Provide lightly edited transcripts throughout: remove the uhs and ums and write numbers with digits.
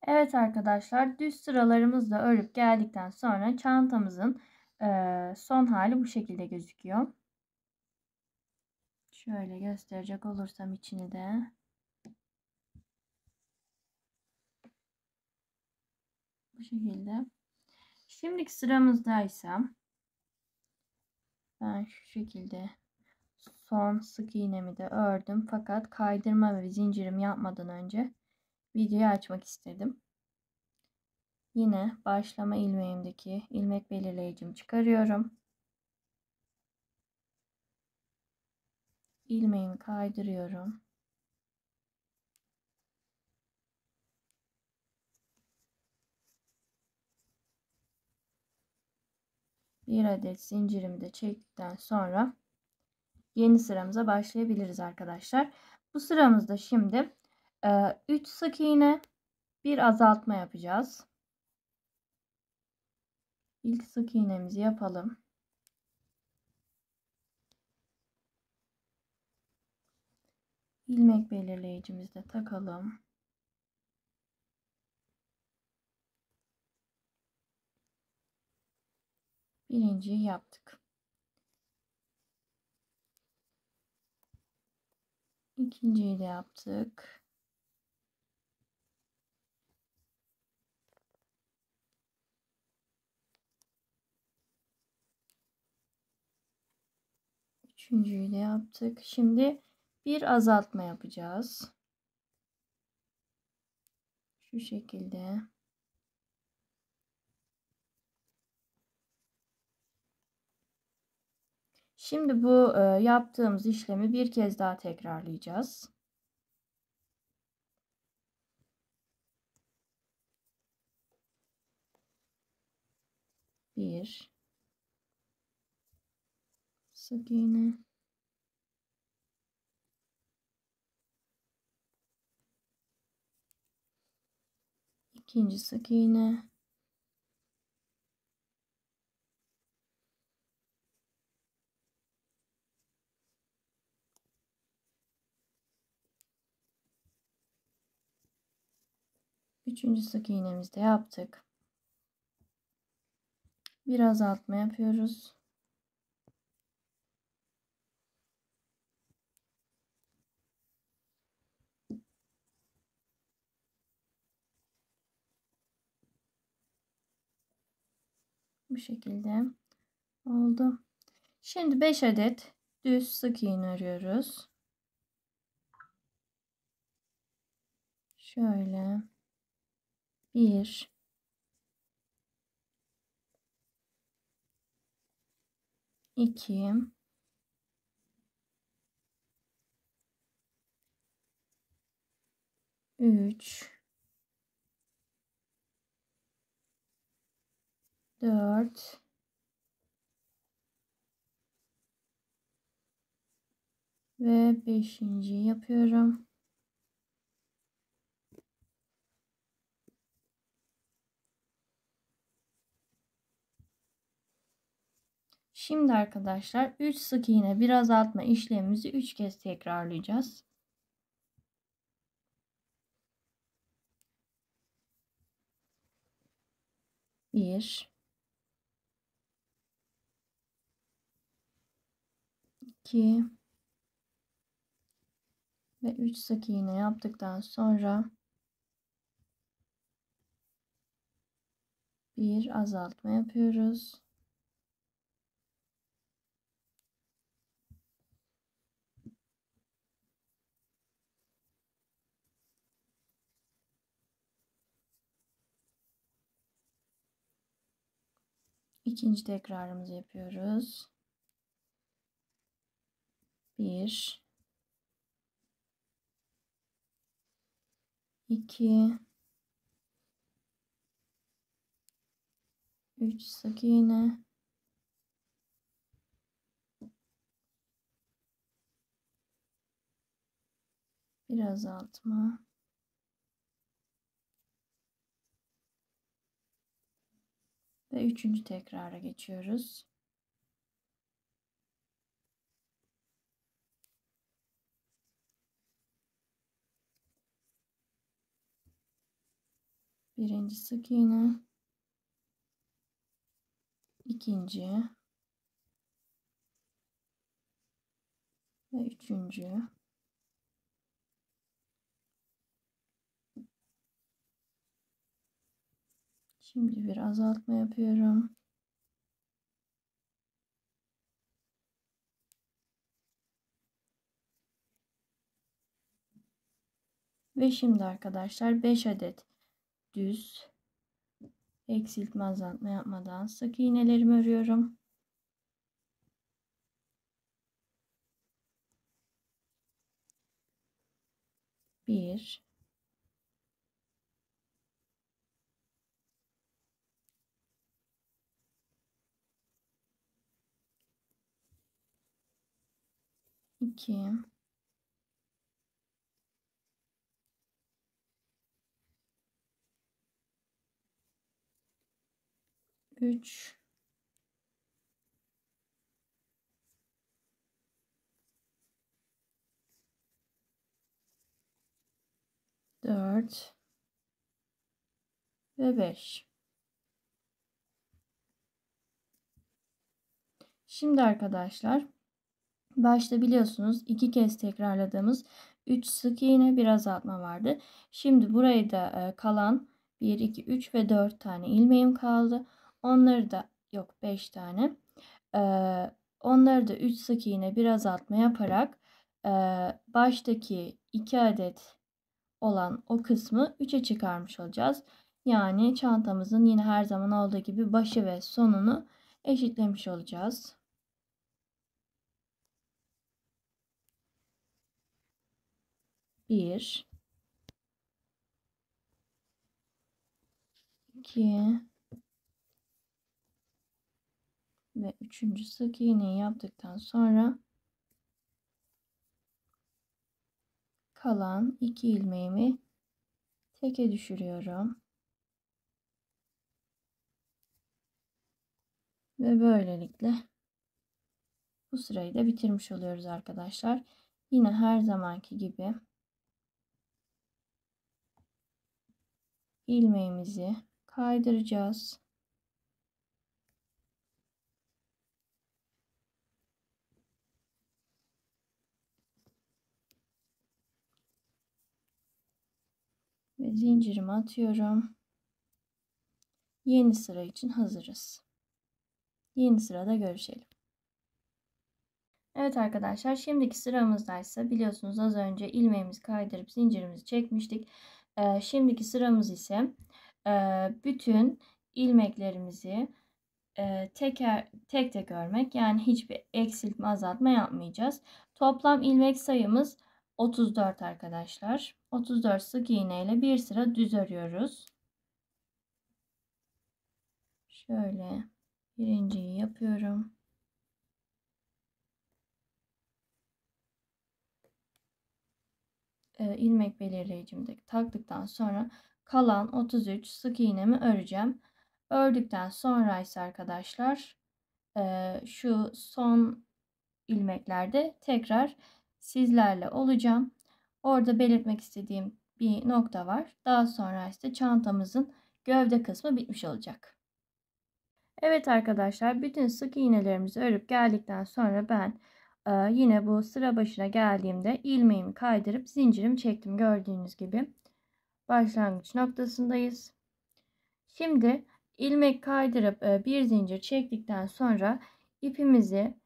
Evet arkadaşlar, düz sıralarımız da örüp geldikten sonra çantamızın son hali bu şekilde gözüküyor. Şöyle gösterecek olursam içini de. Bu şekilde. Şimdiki sıramızdaysa ben şu şekilde son sık iğnemi de ördüm. Fakat kaydırma ve zincirimi yapmadan önce videoyu açmak istedim. Yine başlama ilmeğimdeki ilmek belirleyicimi çıkarıyorum. İlmeğimi kaydırıyorum. Bir adet zincirimi de çektikten sonra yeni sıramıza başlayabiliriz arkadaşlar. Bu sıramızda şimdi 3 sık iğne, bir azaltma yapacağız. İlk sık iğnemizi yapalım. İlmek belirleyicimizi de takalım. Birinciyi yaptık. İkinciyi de yaptık. Üçüncüyü de yaptık. Şimdi bir azaltma yapacağız. Şu şekilde. Şimdi bu yaptığımız işlemi bir kez daha tekrarlayacağız. Bir sık iğne, ikinci sık iğne, üçüncü sık iğnemizi de yaptık. Bir azaltma yapıyoruz. Bu şekilde oldu. Şimdi 5 adet düz sık iğne örüyoruz. Şöyle 1 2 3 4 ve 5. yapıyorum. Şimdi arkadaşlar 3 sık iğne bir azaltma işlemimizi 3 kez tekrarlayacağız. Bir, iki ve 3 sık iğne yaptıktan sonra bir azaltma yapıyoruz. İkinci tekrarımızı yapıyoruz. Bir, iki, 3 sık iğne, bir azaltma ve üçüncü tekrara geçiyoruz. Birinci sık iğne, ikinci ve üçüncü. Şimdi bir azaltma yapıyorum. Ve şimdi arkadaşlar 5 adet düz eksiltme azaltma yapmadan sık iğnelerimi örüyorum. Bir, iki, üç, dört ve 5. Şimdi arkadaşlar başta biliyorsunuz 2 kez tekrarladığımız 3 sık iğne bir azaltma vardı. Şimdi burayı da kalan 1, 2, 3 ve 4 tane ilmeğim kaldı. Onları da yok 5 tane. Onları da 3 sık iğne bir azaltma yaparak baştaki 2 adet olan o kısmı 3'e çıkarmış olacağız. Yani çantamızın yine her zaman olduğu gibi başı ve sonunu eşitlemiş olacağız. Bir, iki ve üçüncü sık iğneyi yaptıktan sonra kalan 2 ilmeğimi teke düşürüyorum. Ve böylelikle bu sırayı da bitirmiş oluyoruz arkadaşlar. Yine her zamanki gibi ilmeğimizi kaydıracağız. Ve zincirimi atıyorum. Yeni sıra için hazırız. Yeni sırada görüşelim. Evet arkadaşlar, şimdiki sıramızdaysa biliyorsunuz az önce ilmeğimizi kaydırıp zincirimizi çekmiştik. Şimdiki sıramız ise bütün ilmeklerimizi tek tek örmek, yani hiçbir eksiltme azaltma yapmayacağız. Toplam ilmek sayımız 34 arkadaşlar. 34 sık iğne ile bir sıra düz örüyoruz. Şöyle birinciyi yapıyorum. İlmek belirleyicimi de taktıktan sonra kalan 33 sık iğnemi öreceğim. Ördükten sonra ise arkadaşlar şu son ilmeklerde tekrar sizlerle olacağım. Orada belirtmek istediğim bir nokta var. Daha sonra ise çantamızın gövde kısmı bitmiş olacak. Evet arkadaşlar, bütün sık iğnelerimizi örüp geldikten sonra ben yine bu sıra başına geldiğimde ilmeğimi kaydırıp zincirimi çektim. Gördüğünüz gibi başlangıç noktasındayız. Şimdi ilmek kaydırıp bir zincir çektikten sonra ipimizi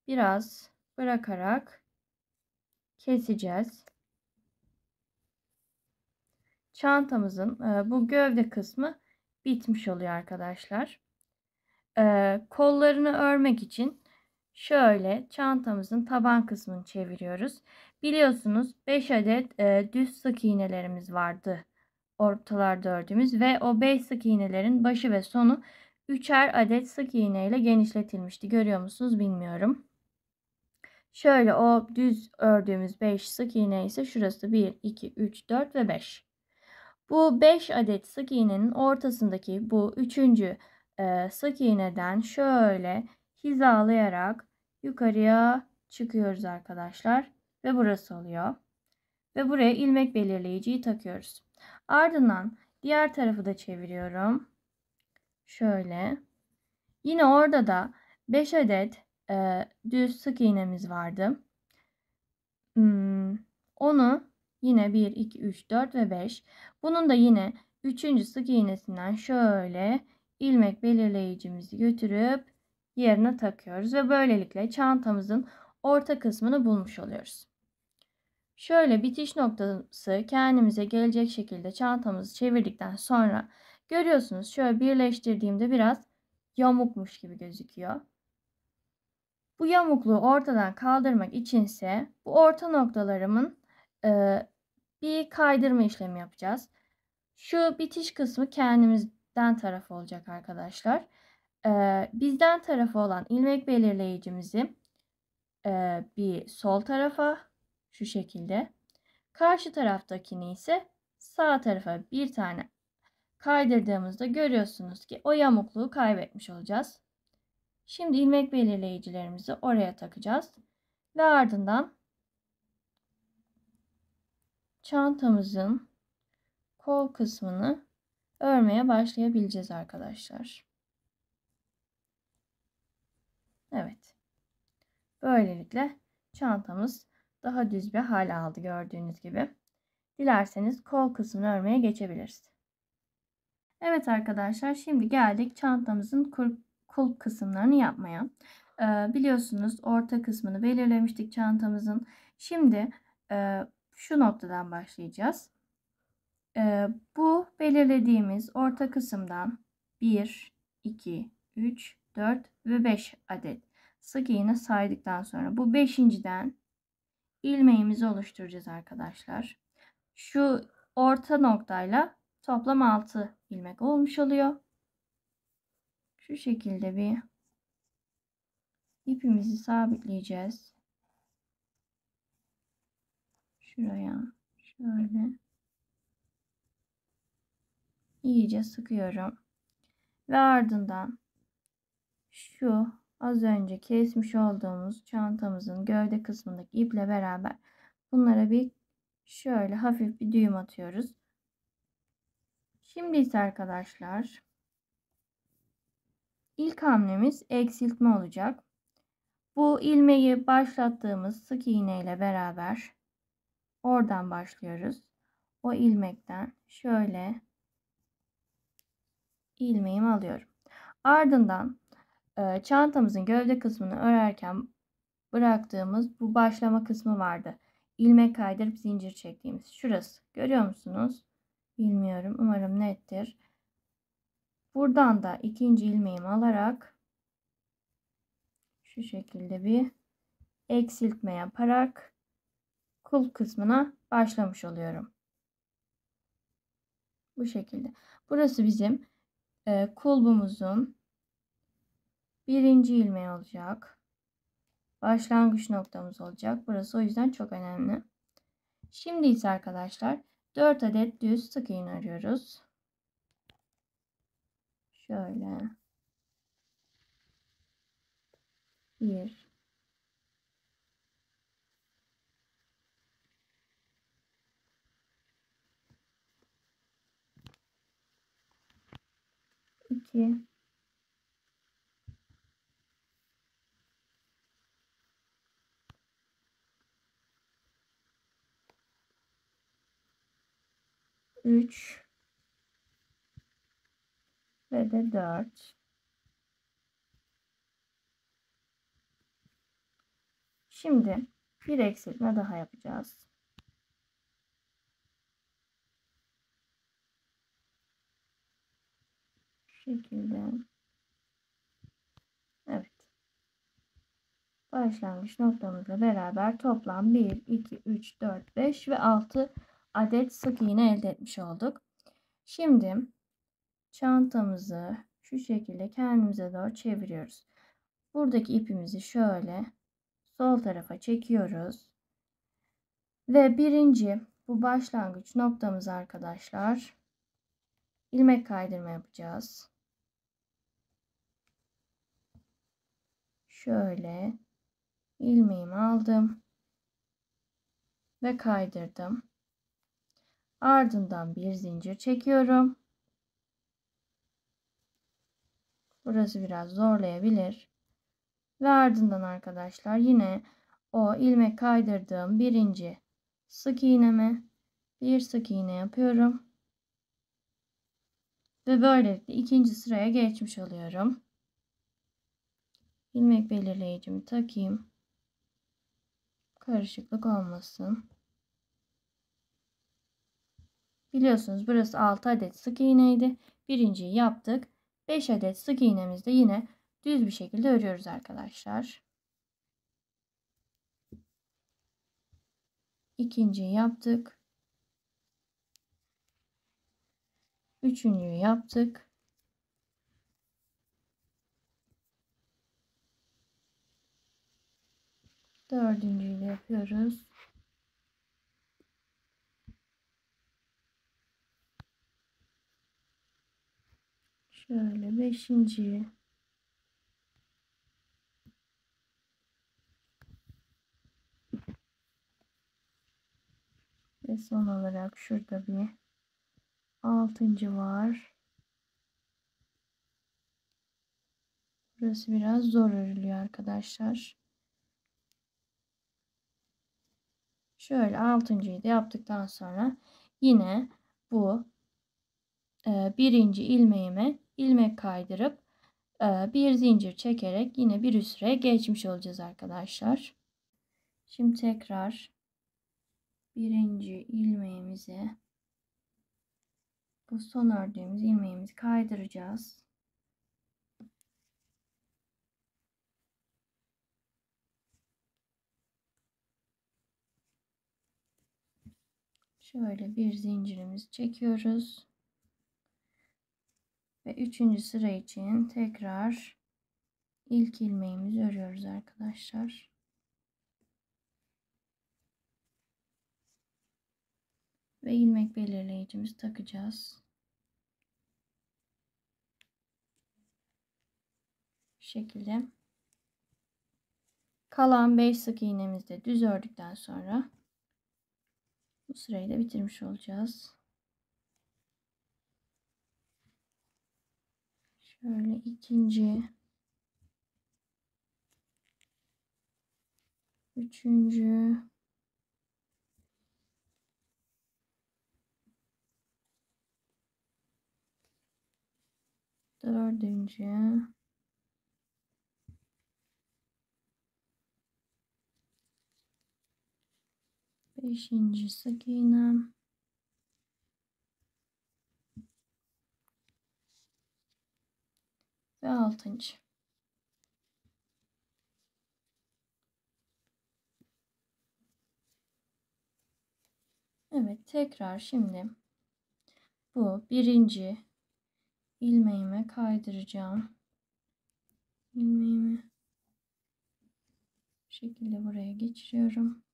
biraz bırakarak keseceğiz. Çantamızın bu gövde kısmı bitmiş oluyor arkadaşlar. Kollarını örmek için şöyle çantamızın taban kısmını çeviriyoruz. Biliyorsunuz 5 adet düz sık iğnelerimiz vardı ortalarda ördüğümüz ve o 5 sık iğnelerin başı ve sonu 3'er adet sık iğne ile genişletilmişti. Görüyor musunuz bilmiyorum. Şöyle o düz ördüğümüz 5 sık iğne ise şurası 1, 2, 3, 4 ve 5. Bu 5 adet sık iğnenin ortasındaki bu 3. Sık iğneden şöyle hizalayarak yukarıya çıkıyoruz arkadaşlar. Ve burası oluyor. Ve buraya ilmek belirleyiciyi takıyoruz. Ardından Diğer tarafı da çeviriyorum. Şöyle. Yine orada da 5 adet düz sık iğnemiz vardı. Onu yine 1, 2, 3, 4 ve 5. Bunun da yine 3. sık iğnesinden şöyle ilmek belirleyicimizi götürüp yerine takıyoruz ve böylelikle çantamızın orta kısmını bulmuş oluyoruz. Şöyle bitiş noktası kendimize gelecek şekilde çantamızı çevirdikten sonra görüyorsunuz şöyle birleştirdiğimde biraz yamukmuş gibi gözüküyor. Bu yamukluğu ortadan kaldırmak içinse bu orta noktalarımın bir kaydırma işlemi yapacağız. Şu bitiş kısmı kendimizden tarafı olacak arkadaşlar. Bizden tarafı olan ilmek belirleyicimizi bir sol tarafa şu şekilde. Karşı taraftakini ise sağ tarafa bir tane kaydırdığımızda görüyorsunuz ki o yamukluğu kaybetmiş olacağız. Şimdi ilmek belirleyicilerimizi oraya takacağız. Ve ardından çantamızın kol kısmını örmeye başlayabileceğiz arkadaşlar. Evet. Böylelikle çantamız daha düz bir hal aldı gördüğünüz gibi. Dilerseniz kol kısmını örmeye geçebiliriz. Evet arkadaşlar, şimdi geldik çantamızın kul kısımlarını yapmaya. Biliyorsunuz orta kısmını belirlemiştik çantamızın. Şimdi şu noktadan başlayacağız. Bu belirlediğimiz orta kısımdan 1, 2, 3, 4 ve 5 adet sık iğne saydıktan sonra bu 5.'den ilmeğimizi oluşturacağız arkadaşlar. Şu orta noktayla toplam 6 ilmek olmuş oluyor. Şu şekilde bir ipimizi sabitleyeceğiz. Şuraya şöyle iyice sıkıyorum. Ve ardından şu az önce kesmiş olduğumuz çantamızın gövde kısmındaki iple beraber bunlara bir şöyle hafif bir düğüm atıyoruz. Şimdi ise arkadaşlar ilk hamlemiz eksiltme olacak. Bu ilmeği başlattığımız sık iğne ile beraber oradan başlıyoruz. O ilmekten şöyle ilmeğimi alıyorum. Ardından çantamızın gövde kısmını örerken bıraktığımız bu başlama kısmı vardı. İlmek kaydırıp zincir çektiğimiz. Şurası. Görüyor musunuz? Bilmiyorum. Umarım nettir. Buradan da ikinci ilmeğimi alarak şu şekilde bir eksiltme yaparak kul kısmına başlamış oluyorum. Bu şekilde. Burası bizim kulbumuzun birinci ilmeği olacak. Başlangıç noktamız olacak. Burası o yüzden çok önemli. Şimdi ise arkadaşlar 4 adet düz sık iğne arıyoruz. Şöyle 1 2 3 ve de 4. Şimdi bir eksiltme daha yapacağız. Şu şekilde. Evet. Başlangıç noktamızla beraber toplam 1, 2, 3, 4, 5 ve 6 adet sık iğne elde etmiş olduk. Şimdi çantamızı şu şekilde kendimize doğru çeviriyoruz. Buradaki ipimizi şöyle sol tarafa çekiyoruz. Ve birinci bu başlangıç noktamız arkadaşlar ilmek kaydırma yapacağız. Şöyle ilmeğimi aldım ve kaydırdım. Ardından bir zincir çekiyorum. Burası biraz zorlayabilir. Ve ardından arkadaşlar yine o ilmek kaydırdığım birinci sık iğneme bir sık iğne yapıyorum. Ve böylelikle ikinci sıraya geçmiş oluyorum. İlmek belirleyicimi takayım. Karışıklık olmasın. Biliyorsunuz burası 6 adet sık iğneydi. Birinciyi yaptık. 5 adet sık iğnemizde yine düz bir şekilde örüyoruz arkadaşlar. İkinciyi yaptık. Üçüncüyü yaptık. Dördüncüyü de yapıyoruz. Şöyle beşinciyi. Ve son olarak şurada bir altıncı var. Burası biraz zor örülüyor arkadaşlar. Şöyle altıncıyı da yaptıktan sonra yine bu birinci ilmeğime ilmek kaydırıp bir zincir çekerek yine bir üst sıraya geçmiş olacağız arkadaşlar. Şimdi tekrar birinci ilmeğimize bu son ördüğümüz ilmeğimizi kaydıracağız. Şöyle bir zincirimizi çekiyoruz. Ve üçüncü sıra için tekrar ilk ilmeğimizi örüyoruz arkadaşlar. Ve ilmek belirleyicimizi takacağız. Bu şekilde. Kalan 5 sık iğnemizi de düz ördükten sonra bu sırayı da bitirmiş olacağız. Şöyle ikinci, üçüncü, dördüncü, beşinci sık iğnem ve altıncı. Evet, tekrar şimdi bu birinci ilmeğime kaydıracağım. İlmeğimi bu şekilde buraya geçiriyorum.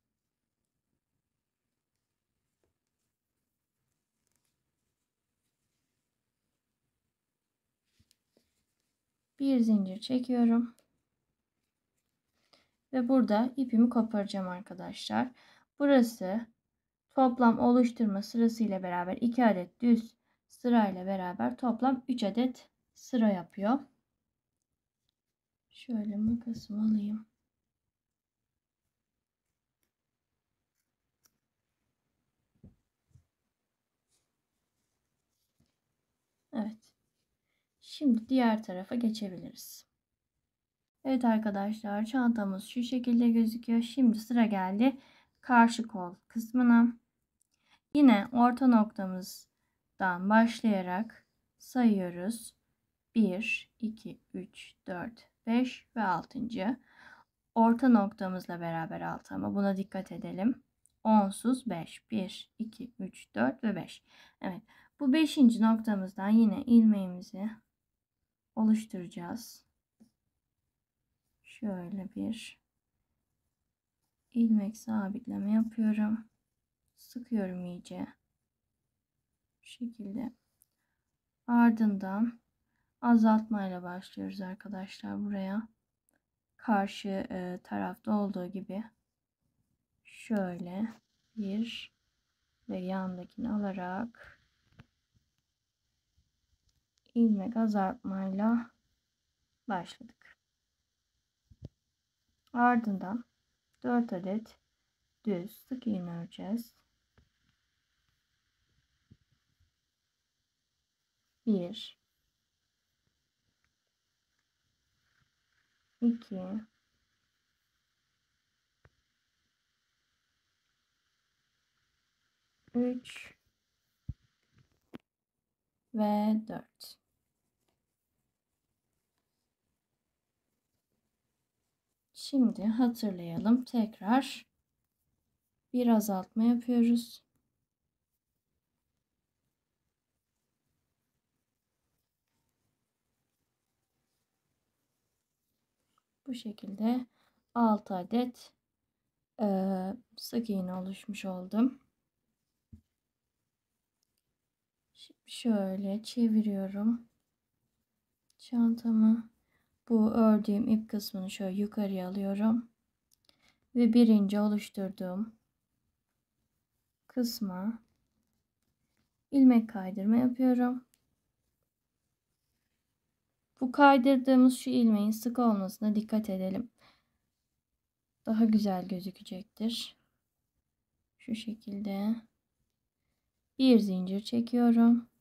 Bir zincir çekiyorum. Ve burada ipimi koparacağım arkadaşlar. Burası toplam oluşturma sırası ile beraber 2 adet düz sıra ile beraber toplam 3 adet sıra yapıyor. Şöyle makasımı alayım. Evet. Şimdi diğer tarafa geçebiliriz. Evet arkadaşlar, çantamız şu şekilde gözüküyor. Şimdi sıra geldi karşı kol kısmına. Yine orta noktamızdan başlayarak sayıyoruz. 1, 2, 3, 4, 5 ve 6. Orta noktamızla beraber 6 ama buna dikkat edelim. Onsuz 5. 1, 2, 3, 4 ve 5. Evet. Bu 5. noktamızdan yine ilmeğimizi oluşturacağız. Şöyle bir ilmek sabitleme yapıyorum. Sıkıyorum iyice. Bu şekilde. Ardından azaltmayla başlıyoruz arkadaşlar buraya. Karşı tarafta olduğu gibi şöyle 1, ve yandakini alarak ilmek azaltmayla başladık. Ardından 4 adet düz sık iğne öreceğiz. 1 2 3 ve 4. Şimdi hatırlayalım. Tekrar bir azaltma yapıyoruz. Bu şekilde 6 adet sık iğne oluşmuş oldum. Şimdi şöyle çeviriyorum çantamı. Bu ördüğüm ip kısmını şöyle yukarıya alıyorum ve birinci oluşturduğum kısma ilmek kaydırma yapıyorum. Bu kaydırdığımız şu ilmeğin sık olmasına dikkat edelim. Daha güzel gözükecektir. Şu şekilde bir zincir çekiyorum.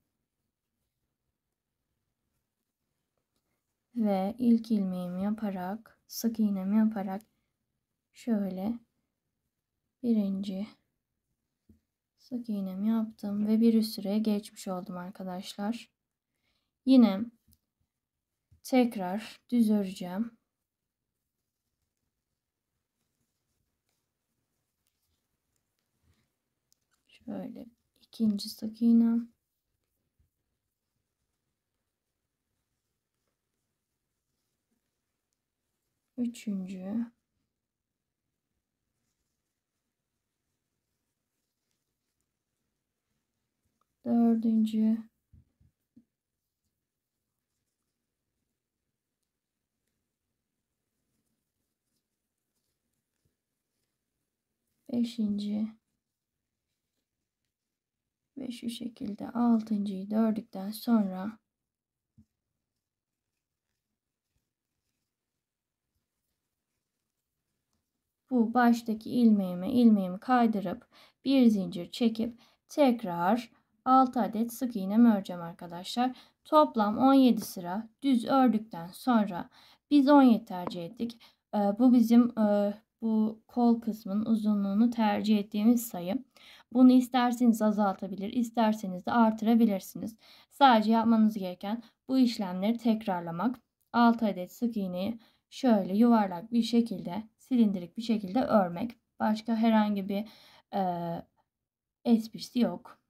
Ve ilk ilmeğimi yaparak, sık iğnemi yaparak şöyle birinci sık iğnemi yaptım ve bir üst sıraya geçmiş oldum arkadaşlar. Yine tekrar düz öreceğim. Şöyle ikinci sık iğnem. Üçüncü. Dördüncü. Beşinci. Ve şu şekilde altıncıyı da ördükten sonra bu baştaki ilmeğimi kaydırıp bir zincir çekip tekrar 6 adet sık iğne öreceğim arkadaşlar. Toplam 17 sıra düz ördükten sonra biz 17 tercih ettik. Bu bizim bu kol kısmının uzunluğunu tercih ettiğimiz sayı. Bunu isterseniz azaltabilir, isterseniz de artırabilirsiniz. Sadece yapmanız gereken bu işlemleri tekrarlamak. 6 adet sık iğneyi şöyle yuvarlak bir şekilde, silindirik bir şekilde örmek. Başka herhangi bir esprisi yok.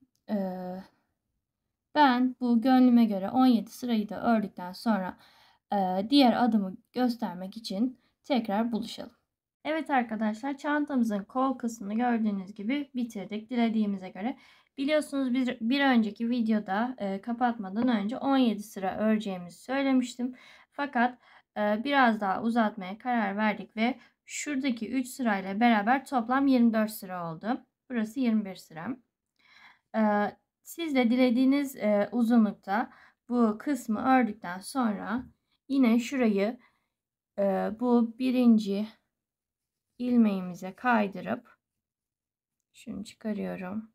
Ben bu gönlüme göre 17 sırayı da ördükten sonra diğer adımı göstermek için tekrar buluşalım. Evet arkadaşlar, çantamızın kol kısmını gördüğünüz gibi bitirdik dilediğimize göre. Biliyorsunuz bir önceki videoda kapatmadan önce 17 sıra öreceğimizi söylemiştim. Fakat biraz daha uzatmaya karar verdik ve şuradaki 3 sırayla beraber toplam 24 sıra oldu. Burası 21 sıra. Siz de dilediğiniz uzunlukta bu kısmı ördükten sonra yine şurayı bu birinci ilmeğimize kaydırıp şunu çıkarıyorum.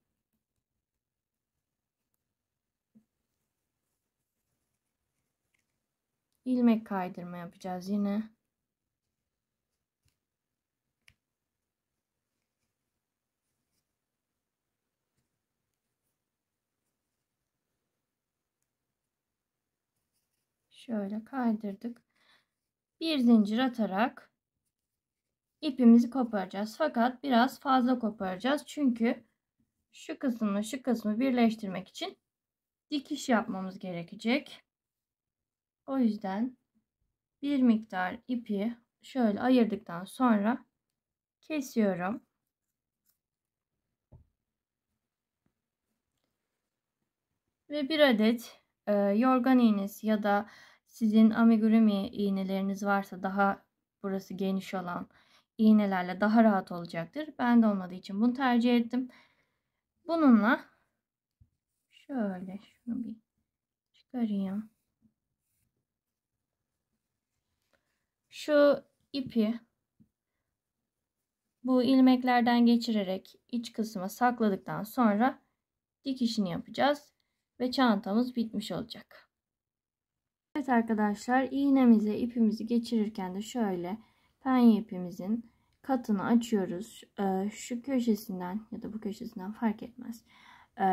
İlmek kaydırma yapacağız yine. Şöyle kaydırdık. Bir zincir atarak ipimizi koparacağız. Fakat biraz fazla koparacağız. Çünkü şu kısmı şu kısmı birleştirmek için dikiş yapmamız gerekecek. O yüzden bir miktar ipi şöyle ayırdıktan sonra kesiyorum. Ve bir adet yorgan iğnesi ya da sizin amigurumi iğneleriniz varsa daha burası geniş olan iğnelerle daha rahat olacaktır. Ben de olmadığı için bunu tercih ettim. Bununla şöyle şunu bir çıkarayım. Şu ipi bu ilmeklerden geçirerek iç kısma sakladıktan sonra dikişini yapacağız ve çantamız bitmiş olacak. Evet arkadaşlar, iğnemize ipimizi geçirirken de şöyle penye ipimizin katını açıyoruz. Şu köşesinden ya da bu köşesinden fark etmez.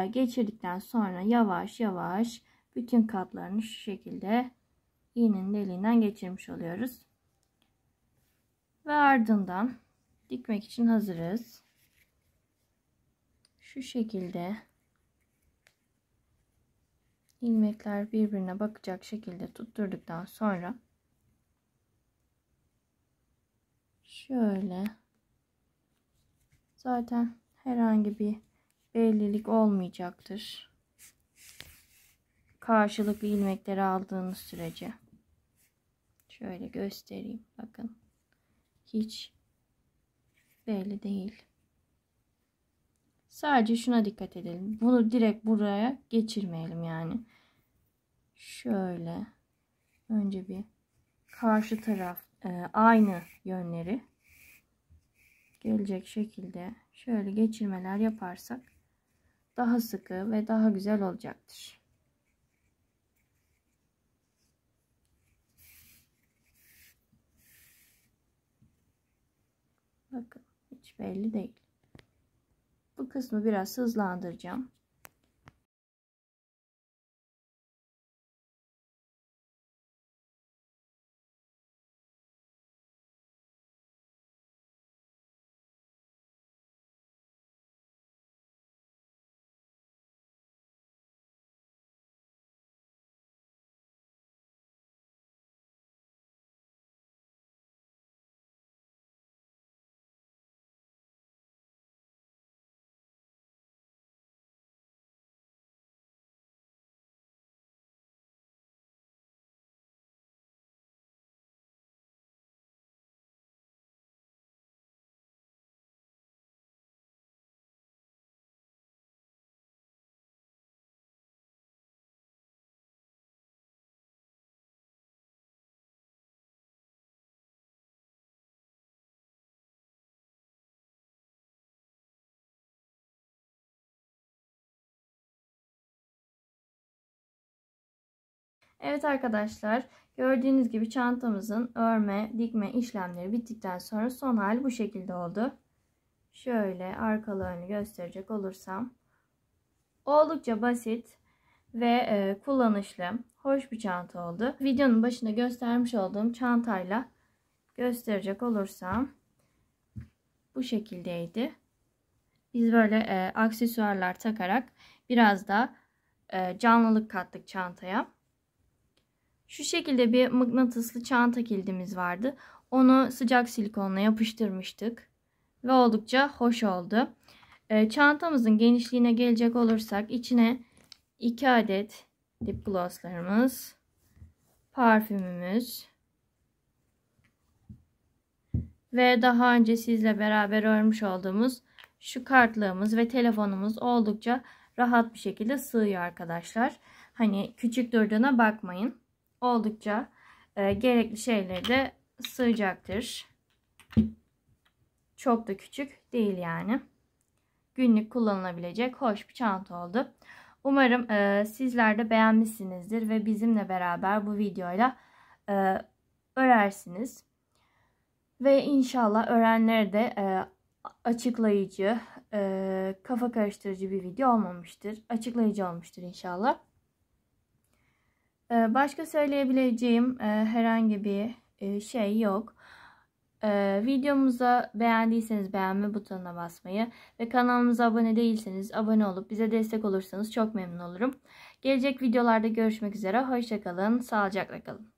Geçirdikten sonra yavaş yavaş bütün katlarını şu şekilde iğnenin deliğinden geçirmiş oluyoruz. Ve ardından dikmek için hazırız. Şu şekilde ilmekler birbirine bakacak şekilde tutturduktan sonra şöyle, zaten herhangi bir bellilik olmayacaktır. Karşılıklı ilmekleri aldığınız sürece. Şöyle göstereyim. Bakın. Hiç belli değil. Sadece şuna dikkat edelim. Bunu direkt buraya geçirmeyelim yani. Şöyle önce bir karşı taraf aynı yönleri gelecek şekilde şöyle geçirmeler yaparsak daha sıkı ve daha güzel olacaktır. Bakın hiç belli değil. Bu kısmı biraz hızlandıracağım. Evet arkadaşlar, gördüğünüz gibi çantamızın örme, dikme işlemleri bittikten sonra son hali bu şekilde oldu. Şöyle arkalarını gösterecek olursam oldukça basit ve kullanışlı, hoş bir çanta oldu. Videonun başında göstermiş olduğum çantayla gösterecek olursam bu şekildeydi. Biz böyle aksesuarlar takarak biraz da canlılık kattık çantaya. Şu şekilde bir mıknatıslı çanta kilidimiz vardı. Onu sıcak silikonla yapıştırmıştık. Ve oldukça hoş oldu. Çantamızın genişliğine gelecek olursak içine 2 adet lip glosslarımız, parfümümüz ve daha önce sizle beraber örmüş olduğumuz şu kartlığımız ve telefonumuz oldukça rahat bir şekilde sığıyor arkadaşlar. Hani küçük durduğuna bakmayın. Oldukça gerekli şeyleri de sığacaktır. Çok da küçük değil yani. Günlük kullanılabilecek hoş bir çanta oldu. Umarım sizler de beğenmişsinizdir ve bizimle beraber bu videoyla örersiniz. Ve inşallah öğrenenlere de açıklayıcı, kafa karıştırıcı bir video olmamıştır. Açıklayıcı olmuştur inşallah. Başka söyleyebileceğim herhangi bir şey yok. Videomuza beğendiyseniz beğenme butonuna basmayı ve kanalımıza abone değilseniz abone olup bize destek olursanız çok memnun olurum. Gelecek videolarda görüşmek üzere. Hoşça kalın, sağlıcakla kalın.